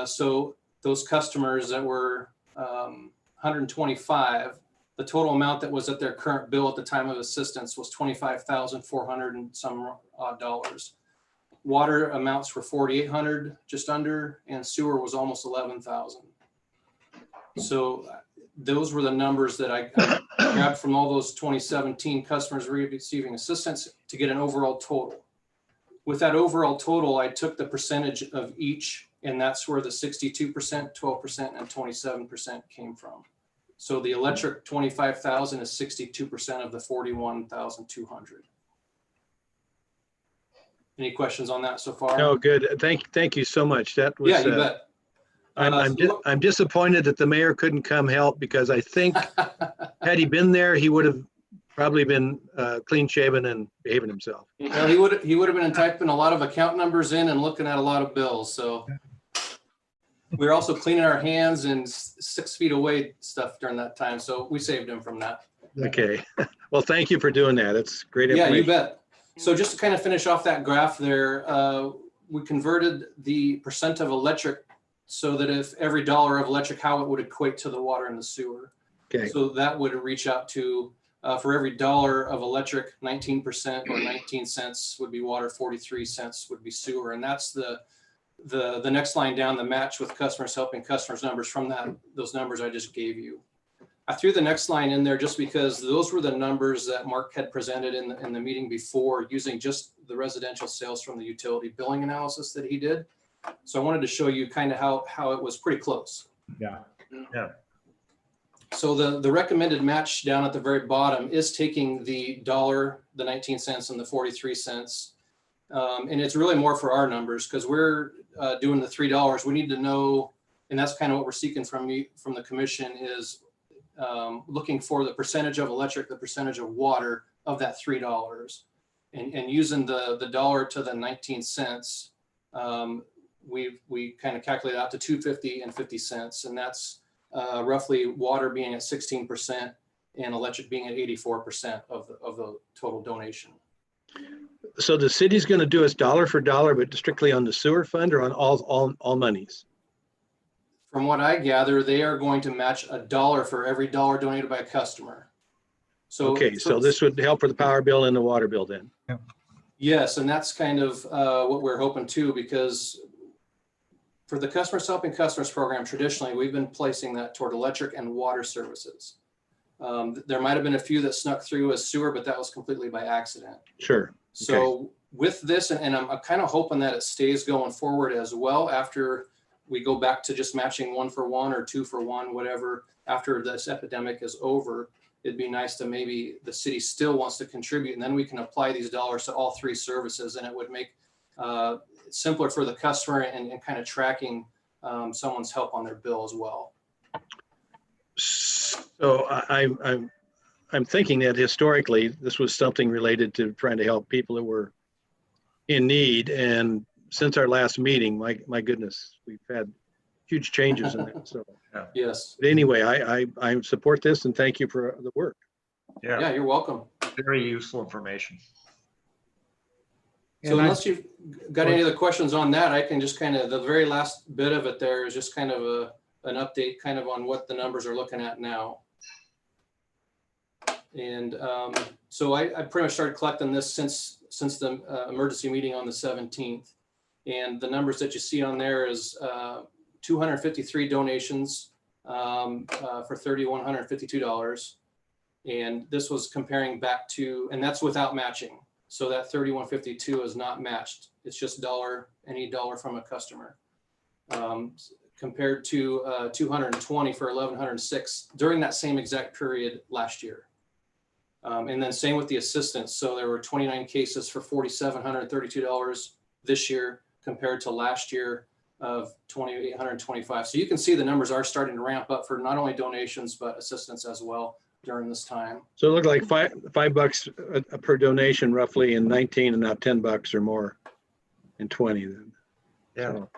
So those customers that were 125, the total amount that was at their current bill at the time of assistance was $25,400 and some odd dollars. Water amounts were 4,800, just under, and sewer was almost 11,000. So those were the numbers that I grabbed from all those 2017 customers receiving assistance to get an overall total. With that overall total, I took the percentage of each, and that's where the 62%, 12%, and 27% came from. So the electric 25,000 is 62% of the 41,200. Any questions on that so far? No, good. Thank you so much. That was. Yeah, you bet. I'm disappointed that the mayor couldn't come help, because I think had he been there, he would have probably been clean shaven and behaving himself. Well, he would have been typing a lot of account numbers in and looking at a lot of bills. So we were also cleaning our hands and 6 feet away stuff during that time. So we saved him from that. Okay. Well, thank you for doing that. It's great Yeah, information. you bet. So just to kind of finish off that graph there, we converted the percent of electric so that if every dollar of electric, how it would equate to the water and the sewer. Okay. So that would reach out to, for every dollar of electric, 19% or 19 cents would be water, 43 cents would be sewer. And that's the next line down, the match with Customers Helping Customers numbers from those numbers I just gave you. I threw the next line in there just because those were the numbers that Mark had presented in the meeting before, using just the residential sales from the utility billing analysis that he did. So I wanted to show you kind of how it was pretty close. Yeah. Yeah. So the recommended match down at the very bottom is taking the dollar, the 19 cents and the 43 cents. And it's really more for our numbers because we're doing the $3. We need to know, and that's kind of what we're seeking from the commission is looking for the percentage of electric, the percentage of water of that $3. And using the dollar to the 19 cents, we kind of calculate out to 2.50 and 50 cents. And that's roughly water being at 16% and electric being at 84% of the total donation. So the city's going to do us dollar for dollar, but strictly on the sewer fund or on all monies? From what I gather, they are going to match $1 for every dollar donated by a customer. So Okay, so this would help for the power bill and the water bill then? yes, and that's kind of what we're hoping too, because for the Customers Helping Customers program, traditionally, we've been placing that toward electric and water services. There might have been a few that snuck through as sewer, but that was completely by accident. Sure. So with this, and I'm kind of hoping that it stays going forward as well after we go back to just matching 1 for 1 or 2 for 1, whatever, after this epidemic is over. It'd be nice to maybe the city still wants to contribute, and then we can apply these dollars to all 3 services, and it would make it simpler for the customer and kind of tracking someone's help on their bill as well. So I'm thinking that historically, this was something related to trying to help people that were in need. And since our last meeting, my goodness, we've had huge changes in that. So yes. But anyway, I support this and thank you for the work. Yeah, you're welcome. Very useful information. So unless you've got any other questions on that, I can just kind of, the very last bit of it there is just kind of an update kind of on what the numbers are looking at now. And so I pretty much started collecting this since the emergency meeting on the 17th. And the numbers that you see on there is 253 donations for $3,152. And this was comparing back to, and that's without matching. So that $3,152 is not matched. It's just any dollar from a customer. Compared to 220 for 1,106 during that same exact period last year. And then same with the assistance. So there were 29 cases for $4,732 this year compared to last year of $2,825. So you can see the numbers are starting to ramp up for not only donations, but assistance as well during this time. So it looked like $5 per donation roughly in 19 and now $10 or more in 20 then. Yeah. So,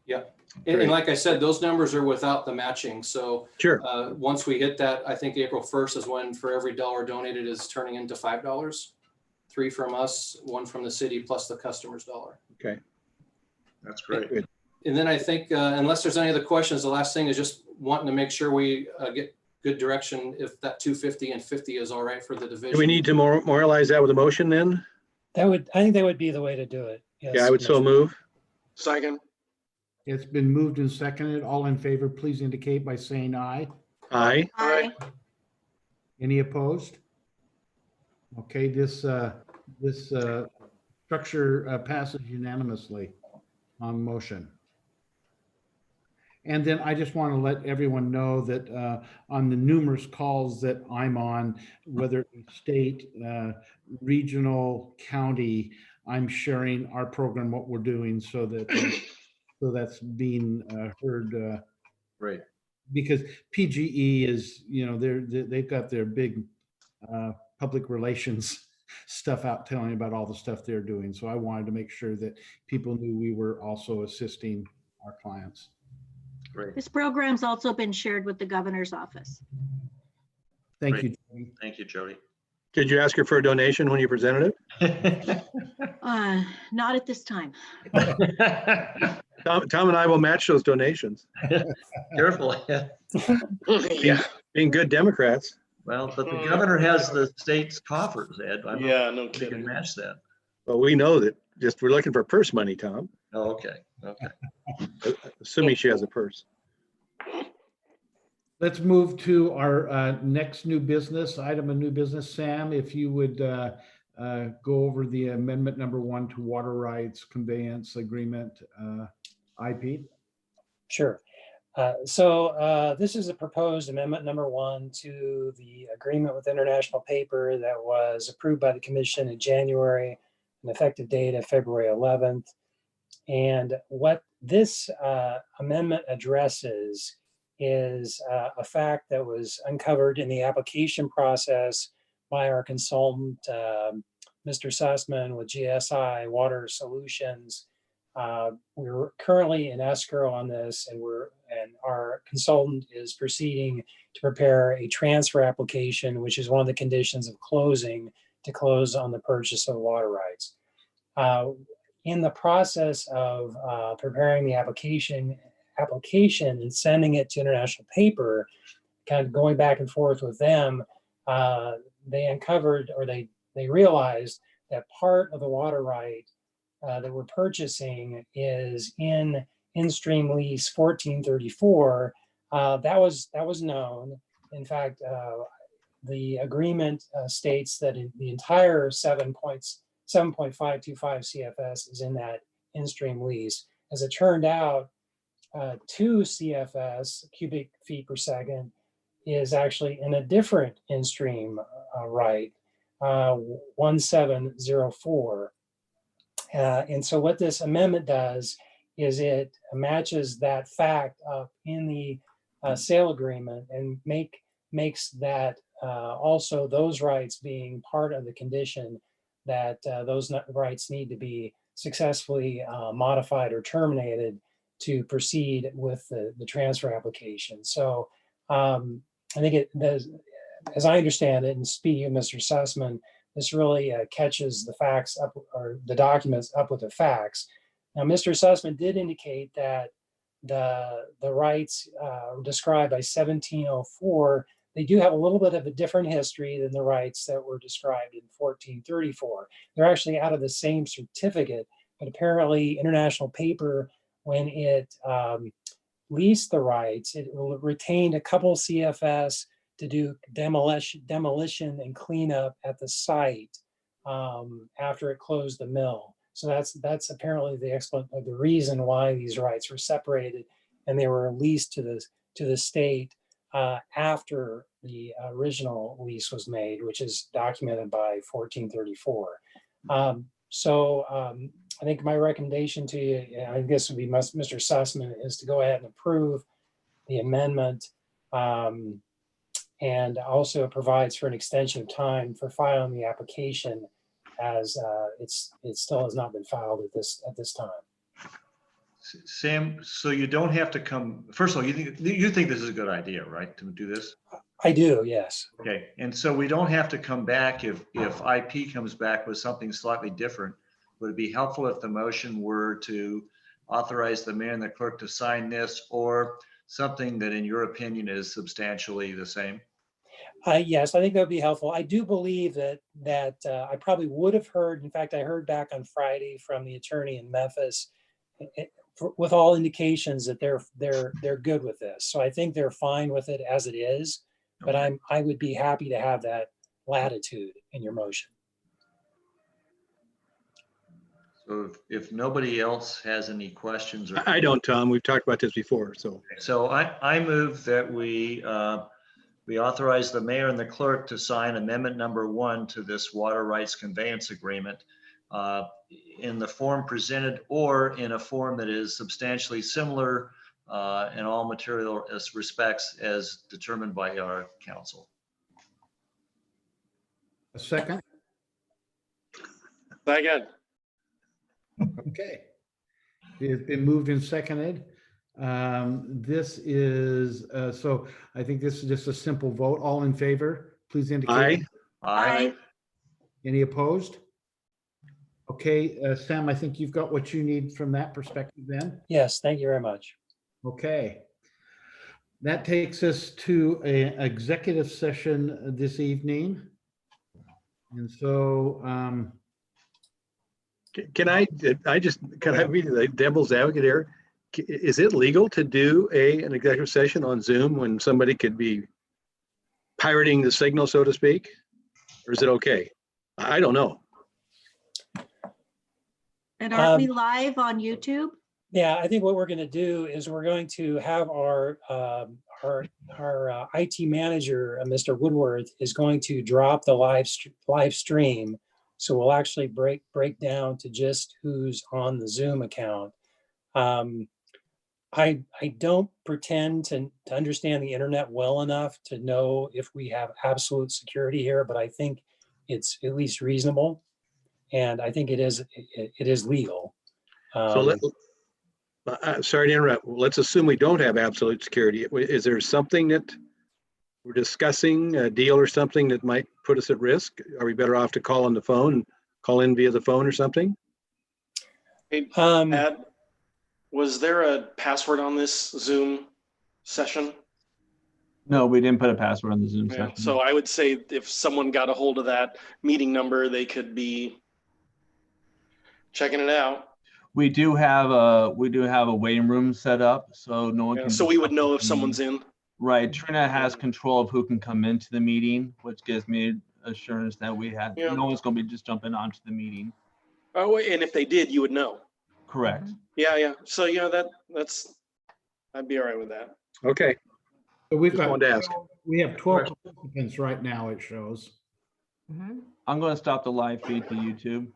yeah. And like I said, those numbers are without the matching. So sure. Once we hit that, I think April 1st is when for every dollar donated is turning into $5. 3 from us, 1 from the city, plus the customer's dollar. Okay. That's great. Good. And then I think, unless there's any other questions, the last thing is just wanting to make sure we get good direction if that 250 and 50 is all right for the division. Do we need to memorialize that with a motion then? I think that would be the way to do it. Yes, Yeah, I would so Commissioner. move. Second. It's been moved and seconded. All in favor, please indicate by saying aye. Aye. Aye. Any opposed? Okay, this structure passes unanimously on motion. And then I just want to let everyone know that on the numerous calls that I'm on, whether it be state, regional, county, I'm sharing our program, what we're doing, so that so that's being heard. Great. Because PGE is, they've got their big public relations stuff out telling about all the stuff they're doing. So I wanted to make sure that people knew we were also assisting our clients. Great. This program's also been shared with the governor's office. Thank Great. you. Jody. Thank you, Jody. Did you ask her for a donation when you presented it? Not at this time. Tom and I will match those donations. Careful. Yeah. Being good Democrats. Well, but the governor has the state's coffers, Ed. I don't know Yeah, no if we can kidding. match that. Well, we know that we're looking for purse money, Tom, Oh, okay. Okay. assuming she has a purse. Let's move to our next new business, item of new business. Sam, if you would go over the amendment number 1 to water rights conveyance agreement, IP. Sure. So this is a proposed amendment number 1 to the agreement with International Paper that was approved by the commission in January, an effective date of February 11th. And what this amendment addresses is a fact that was uncovered in the application process by our consultant, Mr. Sussman with GSI Water Solutions. We're currently in escrow on this, and our consultant is proceeding to prepare a transfer application, which is one of the conditions of closing, to close on the purchase of water rights. In the process of preparing the application and sending it to International Paper, kind of going back and forth with them, they uncovered, or they realized that part of the water right that we're purchasing is in stream lease 1434. That was known. In fact, the agreement states that the entire 7.525 CFS is in that in-stream lease. As it turned out, 2 CFS, cubic feet per second, is actually in a different in-stream right, 1704. And so what this amendment does is it matches that fact up in the sale agreement and makes that also those rights being part of the condition that those rights need to be successfully modified or terminated to proceed with the transfer application. So I think it does, as I understand it, and speaking of Mr. Sussman, this really catches the facts up, or the documents up with the facts. Now, Mr. Sussman did indicate that the rights described by 1704, they do have a little bit of a different history than the rights that were described in 1434. They're actually out of the same certificate, but apparently International Paper, when it leased the rights, it retained a couple CFS to do demolition and cleanup at the site after it closed the mill. So that's apparently the reason why these rights were separated, and they were leased to the state after the original lease was made, which is documented by 1434. I think my recommendation to you, I guess would be Mr. Sussman, is to go ahead and approve the amendment. And also provides for an extension of time for filing the application, as it still has not been filed at this time. Sam, so you don't have to come, first of all, you think this is a good idea, right, to do this? I do, yes. Okay, and so we don't have to come back if IP comes back with something slightly different. Would it be helpful if the motion were to authorize the mayor and the clerk to sign this, or something that in your opinion is substantially the same? Yes, I think that would be helpful. I do believe that I probably would have heard, in fact, I heard back on Friday from the attorney in Memphis with all indications that they're good with this. So I think they're fine with it as it is, but I would be happy to have that latitude in your motion. So if nobody else has any questions, or I don't, Tom. We've talked about this before, so. So I move that we authorize the mayor and the clerk to sign amendment number 1 to this water rights conveyance agreement in the form presented, or in a form that is substantially similar in all material respects as determined by our council. A second? Second. Okay. It's been moved and seconded. This is, so I think this is just a simple vote. All in favor, please indicate. Aye. Any opposed? Okay, Sam, I think you've got what you need from that perspective then. Yes, thank you very much. Okay. That takes us to an executive session this evening. And so, Can I be the devil's advocate here? Is it legal to do an executive session on Zoom when somebody could be pirating the signal, so to speak? Or is it okay? I don't know. And aren't we live on YouTube? Yeah, I think what we're going to do is we're going to have our IT manager, Mr. Woodworth, is going to drop the live stream. So we'll actually break down to just who's on the Zoom account. I don't pretend to understand the internet well enough to know if we have absolute security here, but I think it's at least reasonable. And I think it is legal. So sorry to interrupt. Let's assume we don't have absolute security. Is there something that we're discussing, a deal or something that might put us at risk? Are we better off to call on the phone and call in via the phone or something? Hey, Um, Ed, was there a password on this Zoom session? No, we didn't put a password on the Zoom Yeah, session. so I would say if someone got a hold of that meeting number, they could be checking it out. We do have a waiting room set up, so no one Yeah, can. so we would know if someone's in. Right. Trina has control of who can come into the meeting, which gives me assurance that Yeah. no one's going to be just jumping onto the meeting. Oh, and if they did, you would know. Correct. Yeah. So, I'd be all right with that. Okay. So we've Just got, wanted to ask. we have 12 participants right now, it shows. Mhm. I'm going to stop the live feed to YouTube.